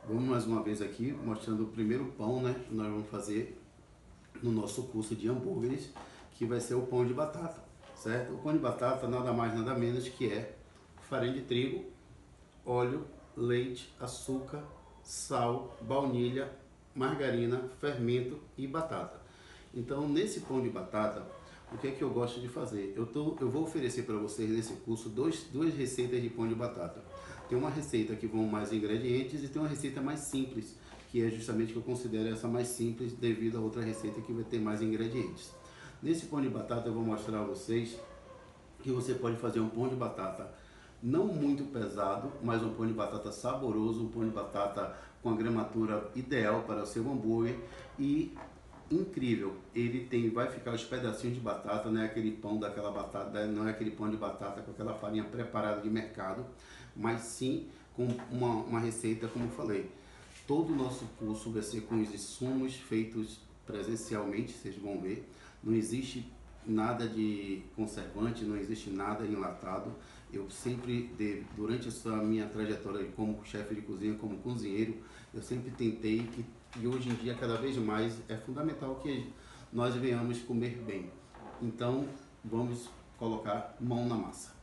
Vamos mais uma vez aqui mostrando o primeiro pão, né, que nós vamos fazer no nosso curso de hambúrgueres, que vai ser o pão de batata, certo? O pão de batata nada mais nada menos que é farinha de trigo, óleo, leite, açúcar, sal, baunilha, margarina, fermento e batata. Então, nesse pão de batata, o que é que eu gosto de fazer? Eu vou oferecer para vocês nesse curso duas receitas de pão de batata. Tem uma receita que vão mais ingredientes e tem uma receita mais simples, que é justamente que eu considero essa mais simples devido a outra receita que vai ter mais ingredientes. Nesse pão de batata eu vou mostrar a vocês que você pode fazer um pão de batata não muito pesado, mas um pão de batata saboroso, um pão de batata com a gramatura ideal para o seu hambúrguer e incrível. Vai ficar os pedacinhos de batata, não é aquele pão daquela batata, não é aquele pão de batata com aquela farinha preparada de mercado, mas sim com uma receita, como eu falei. Todo o nosso curso vai ser com os insumos feitos presencialmente, vocês vão ver. Não existe nada de conservante, não existe nada enlatado. Eu sempre, durante essa minha trajetória como chefe de cozinha, como cozinheiro, eu sempre tentei e hoje em dia cada vez mais é fundamental que nós venhamos comer bem. Então vamos colocar mão na massa.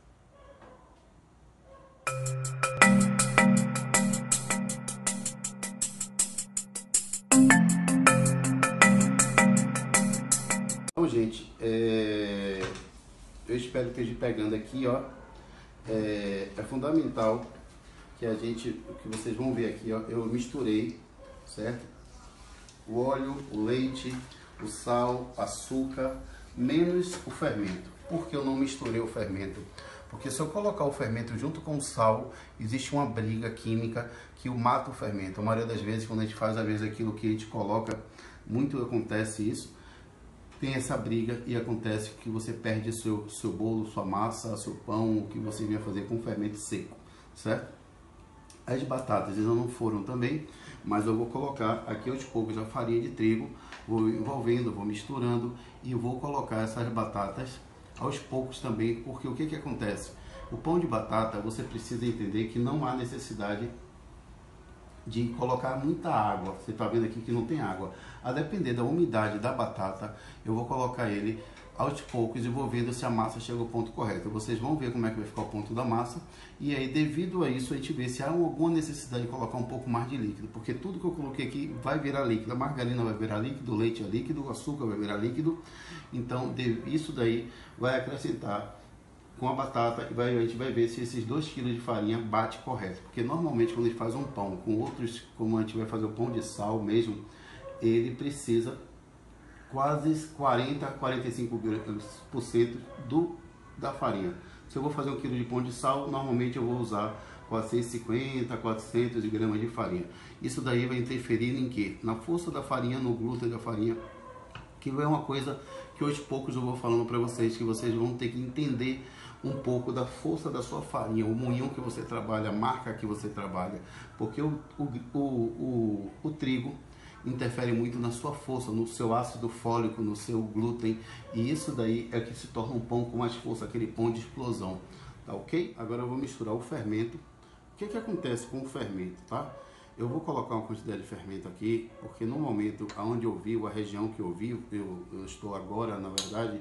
Então, gente, eu espero que esteja pegando aqui, ó. É fundamental que que vocês vão ver aqui, ó, eu misturei, certo? O óleo, o leite, o sal, açúcar, menos o fermento. Por que eu não misturei o fermento? Porque se eu colocar o fermento junto com o sal, existe uma briga química que mata o fermento. A maioria das vezes, quando a gente faz às vezes aquilo que a gente coloca, muito acontece isso, tem essa briga e acontece que você perde seu bolo, sua massa, seu pão, o que você vinha fazer com fermento seco, certo? As batatas ainda não foram também, mas eu vou colocar aqui aos poucos a farinha de trigo, vou envolvendo, vou misturando e vou colocar essas batatas aos poucos também, porque o que que acontece? O pão de batata, você precisa entender que não há necessidade de colocar muita água. Você está vendo aqui que não tem água. A depender da umidade da batata, eu vou colocar ele aos poucos e vou vendo se a massa chega ao ponto correto. Vocês vão ver como é que vai ficar o ponto da massa. E aí, devido a isso, a gente vê se há alguma necessidade de colocar um pouco mais de líquido. Porque tudo que eu coloquei aqui vai virar líquido. A margarina vai virar líquido, o leite é líquido, o açúcar vai virar líquido. Então, isso daí vai acrescentar com a batata e a gente vai ver se esses 2 kg de farinha bate correto. Porque normalmente quando a gente faz um pão com outros, como a gente vai fazer o pão de sal mesmo, ele precisa quase 40 a 45% da farinha. Se eu vou fazer 1 kg de pão de sal, normalmente eu vou usar 450 400 gramas de farinha. Isso daí vai interferir em quê? Na força da farinha, no glúten da farinha, que é uma coisa que aos poucos eu vou falando para vocês, que vocês vão ter que entender um pouco da força da sua farinha, o moinho que você trabalha, a marca que você trabalha, porque o trigo interfere muito na sua força, no seu ácido fólico, no seu glúten, e isso daí é que se torna um pão com mais força, aquele pão de explosão, tá ok? Agora eu vou misturar o fermento. O que que acontece com o fermento, tá? Eu vou colocar uma quantidade de fermento aqui, porque no momento onde eu vivo, a região que eu vivo, eu estou agora, na verdade,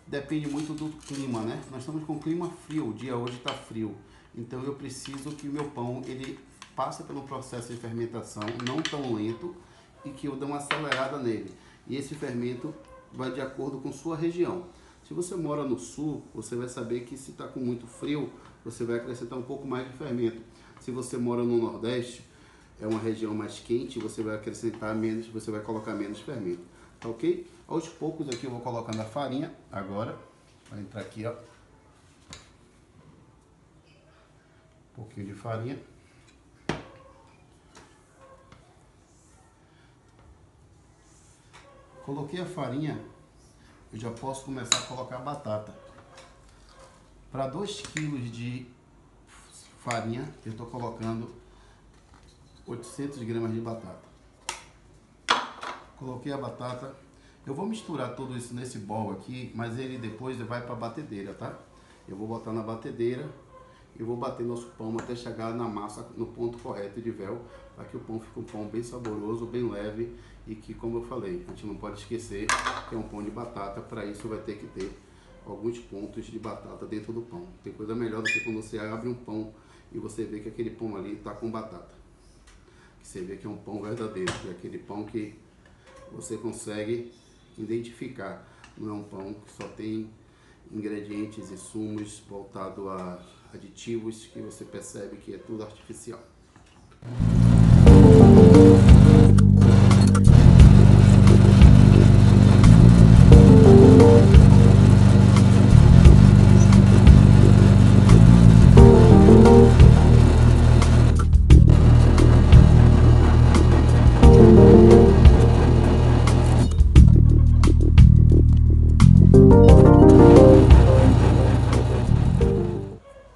depende muito do clima, né? Nós estamos com clima frio, o dia hoje está frio, então eu preciso que o meu pão ele passe pelo processo de fermentação não tão lento e que eu dê uma acelerada nele. E esse fermento vai de acordo com sua região. Se você mora no sul, você vai saber que se está com muito frio, você vai acrescentar um pouco mais de fermento. Se você mora no Nordeste, é uma região mais quente, você vai acrescentar menos, você vai colocar menos fermento, tá ok? Aos poucos aqui eu vou colocando a farinha, agora, vai entrar aqui, ó, um pouquinho de farinha. Coloquei a farinha, eu já posso começar a colocar a batata. Para 2 kg de farinha, eu estou colocando 800 gramas de batata. Coloquei a batata. Eu vou misturar tudo isso nesse bol aqui, mas ele depois vai para a batedeira, tá? Eu vou botar na batedeira e vou bater nosso pão até chegar na massa no ponto correto de véu, para que o pão fique um pão bem saboroso, bem leve e que, como eu falei, a gente não pode esquecer que é um pão de batata. Para isso vai ter que ter alguns pontos de batata dentro do pão. Tem coisa melhor do que quando você abre um pão e você vê que aquele pão ali está com batata. Que você vê que é um pão verdadeiro, que é aquele pão que você consegue identificar. Não é um pão que só tem ingredientes e sumos voltado a aditivos que você percebe que é tudo artificial.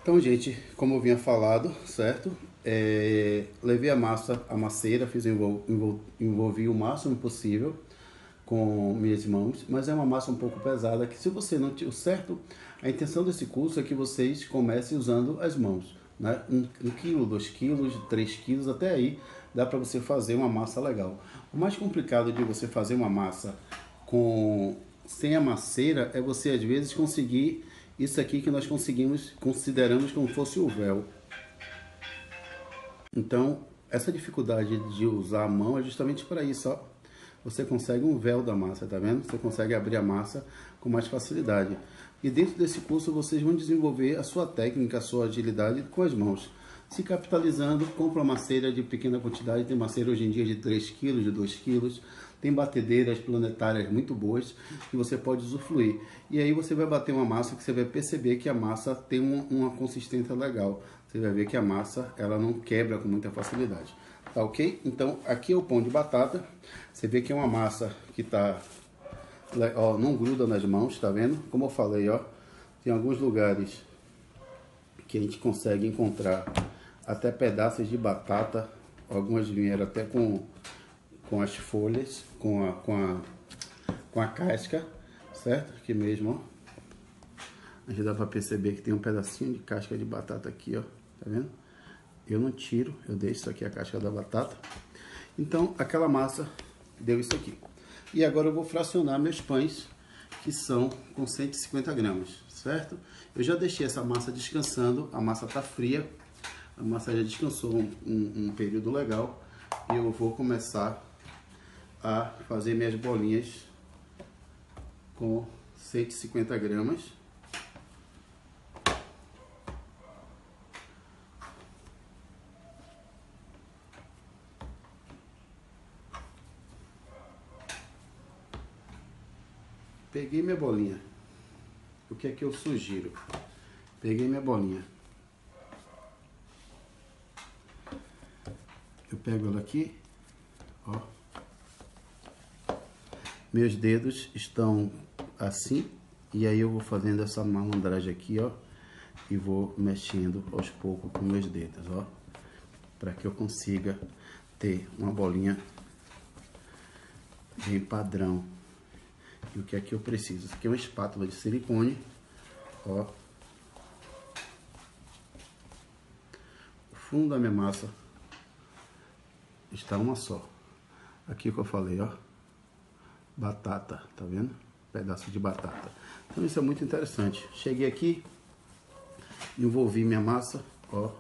Então, gente, como eu vinha falado, certo? Levei a massa, a masseira, envolvi o máximo possível com minhas mãos, mas é uma massa um pouco pesada, que se você não tiver certo, a intenção desse curso é que vocês comecem usando as mãos, né? 1 quilo, 2 quilos, 3 quilos, até aí dá para você fazer uma massa legal. O mais complicado de você fazer uma massa sem a masseira é você às vezes conseguir isso aqui que nós consideramos como fosse o véu. Então, essa dificuldade de usar a mão é justamente para isso, ó. Você consegue um véu da massa, tá vendo? Você consegue abrir a massa com mais facilidade. E dentro desse curso vocês vão desenvolver a sua técnica, a sua agilidade com as mãos. Se capitalizando, compra uma masseira de pequena quantidade. Tem masseira hoje em dia de 3 kg, de 2 kg. Tem batedeiras planetárias muito boas que você pode usufruir. E aí você vai bater uma massa que você vai perceber que a massa tem uma consistência legal. Você vai ver que a massa ela não quebra com muita facilidade. Tá ok? Então aqui é o pão de batata. Você vê que é uma massa que tá, ó, não gruda nas mãos, tá vendo? Como eu falei, ó, tem alguns lugares que a gente consegue encontrar até pedaços de batata. Algumas vieram até com as folhas, com a casca, certo? Aqui mesmo, ó. Já dá para perceber que tem um pedacinho de casca de batata aqui, ó. Tá vendo? Eu não tiro, eu deixo isso aqui, a casca da batata. Então, aquela massa deu isso aqui. E agora eu vou fracionar meus pães, que são com 150 gramas, certo? Eu já deixei essa massa descansando, a massa tá fria. A massa já descansou um período legal. E eu vou começar a fazer minhas bolinhas com 150 gramas. Peguei minha bolinha. O que é que eu sugiro? Peguei minha bolinha. Eu pego ela aqui, ó. Meus dedos estão assim, e aí eu vou fazendo essa malandragem aqui, ó, e vou mexendo aos poucos com meus dedos, ó, para que eu consiga ter uma bolinha bem padrão. E o que é que eu preciso? Isso aqui é uma espátula de silicone, ó. O fundo da minha massa está uma só. Aqui o que eu falei, ó, batata, tá vendo? Pedaço de batata. Então isso é muito interessante. Cheguei aqui, envolvi minha massa, ó.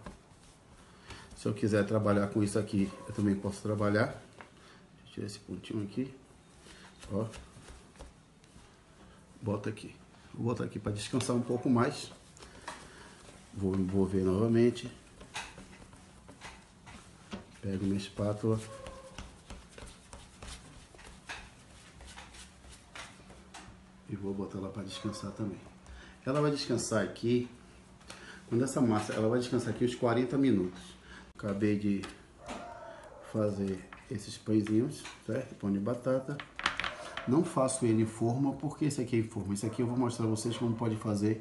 Se eu quiser trabalhar com isso aqui, eu também posso trabalhar. Deixa eu tirar esse pontinho aqui, ó. Bota aqui. Vou botar aqui para descansar um pouco mais. Vou envolver novamente. Pego minha espátula. E vou botar ela para descansar também. Ela vai descansar aqui. Quando essa massa, ela vai descansar aqui uns 40 minutos. Acabei de fazer esses pãezinhos, certo? Pão de batata. Não faço ele em forma, porque esse aqui é em forma. Esse aqui eu vou mostrar a vocês como pode fazer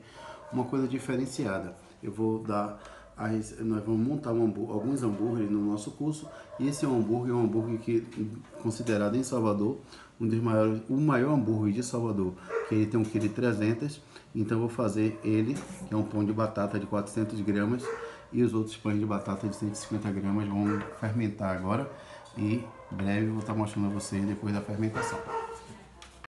uma coisa diferenciada. Eu vou dar nós vamos montar alguns hambúrgueres no nosso curso. E esse é um hambúrguer que considerado em Salvador o maior hambúrguer de Salvador, que ele tem 1,3 kg. Então eu vou fazer ele, que é um pão de batata de 400 gramas, e os outros pães de batata de 150 gramas vão fermentar agora, e em breve eu vou estar mostrando a vocês depois da fermentação.